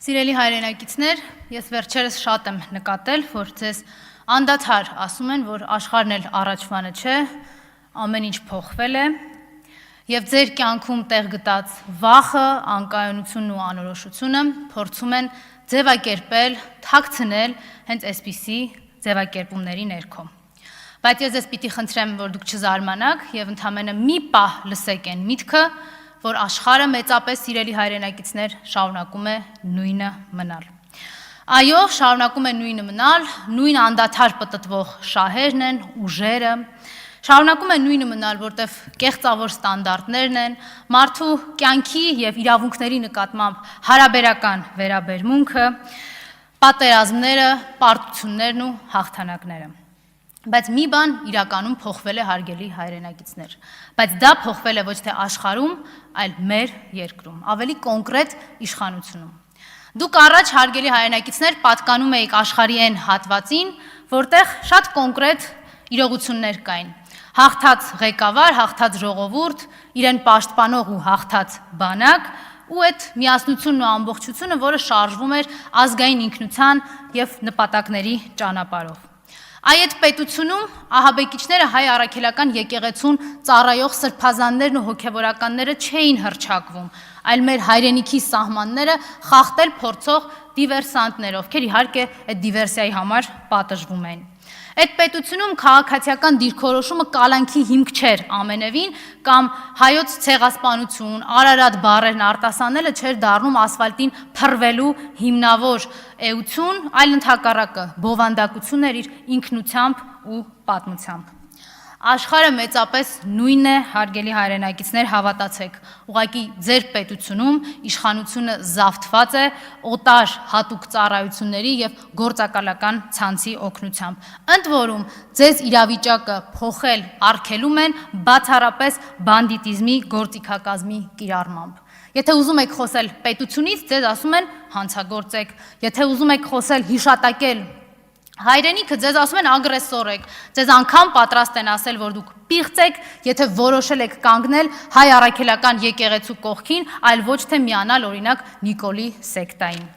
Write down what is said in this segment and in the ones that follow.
Սիրելի հայրենակիցներ, ես վերջերս շատ եմ նկատել, որ ձեզ անդադար ասում են, որ աշխարհն էլ առաջվանը չէ, ամեն ինչ փոխվել է, եւ ձեր կյանքում տեղ գտած վախը, անկայունությունն ու անորոշությունը փորձում են ձևակերպել, թաքցնել հենց այսպիսի ձևակերպումների ներքո։ Բայց ես ձեզ պիտի խնդրեմ, որ դուք չզարմանաք եւ ընդամենը մի պահ լսեք այն միտքը, որ աշխարհը մեծապես սիրելի հայրենակիցներ շարունակում է նույնը մնալ։ Այո, շարունակում է նույնը մնալ, նույն անդադար պտտվող շահերն են, ուժերը, շարունակում է նույնը մնալ, որտեղ կեղծավոր ստանդարտներն են, մարդու կյանքի եւ իրավունքների նկատմամբ հարաբերական վերաբերմունքը, պատերազմները, պարտություններն ու հաղթանակները։ Բայց մի բան իրականում փոխվել է հարգելի հայրենակիցներ, բայց դա փոխվել է ոչ թե աշխարհում, այլ մեր երկրում, ավելի կոնկրետ իշխանությունում։ Դուք առաջ հարգելի հայրենակիցներ պատկանում եք աշխարհի այն հատվածին, որտեղ շատ կոնկրետ իրողություններ կային։ Հաղթած ղեկավար, հաղթած ժողովուրդ, իրեն պաշտպանող ու հաղթած բանակ, ու այդ միասնությունն ու ամբողջությունը, որը շարժվում էր ազգային ինքնության եւ նպատակների ճանապարհով։ Այդ պետությունում ահաբեկիչները հայ առաքելական եկեղեցուն ծառայող սրբազաններն ու հոգևորականները չէին հռչակվում, այլ մեր հայրենիքի սահմանները խախտել փորձող դիվերսանտներ, ովքեր իհարկե այդ դիվերսիայի համար պատժվում էին։ Այդ պետությունում քաղաքացիական դիրքորոշումը կալանքի հիմք չէր ամենևին, կամ հայոց ցեղասպանություն, Արարատ բառերն արտասանելը չէր դառնում ասֆալտին փռվելու հիմնավոր էություն, այլ ընդհակառակը բովանդակություն էր իր ինքնությամբ ու պատմությամբ։ Աշխարհը մեծապես նույնն է, հարգելի հայրենակիցներ, հավատացեք, ուղղակի ձեր պետությունում իշխանությունը զավթված է օտար հատուկ ծառայությունների եւ գործակալական ցանցի օգնությամբ։ Ընդ որում, ձեզ իրավիճակը փոխել արգելում են բացառապես բանդիտիզմի գործիքակազմի կիրառմամբ։ Եթե ուզում եք խոսել պետությունից, ձեզ ասում են հանցագործեք, եթե ուզում եք խոսել հիշատակել հայրենիքը, ձեզ ասում են ագրեսոր եք, ձեզ անգամ պատրաստ են ասել, որ դուք պիղծ եք, եթե որոշել եք կանգնել հայ առաքելական եկեղեցու կողքին, այլ ոչ թե միանալ օրինակ Նիկոլի սեկտային։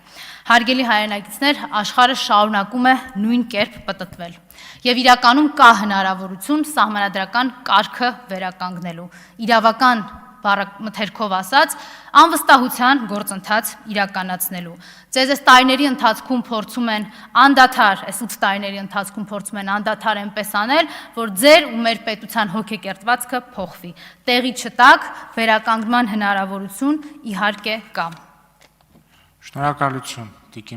Հարգելի հայրենակիցներ, աշխարհը շարունակում է նույն կերպ պտտվել։ Եվ իրականում կա հնարավորություն սահմանադրական կարգը վերականգնելու, իրավական մթերքով ասած, անվստահության գործընթաց իրականացնելու։ Ձեզ այս տարիների ընթացքում փորձում են անդադար, այս 8 տարիների ընթացքում փորձում են անդադար այնպես անել, որ ձեր ու մեր պետության հոգեկերտվածքը փոխվի։ Տեղի չտակ, վերականգնման հնարավորություն իհարկե կա։ Շնորհակալություն, Տիկին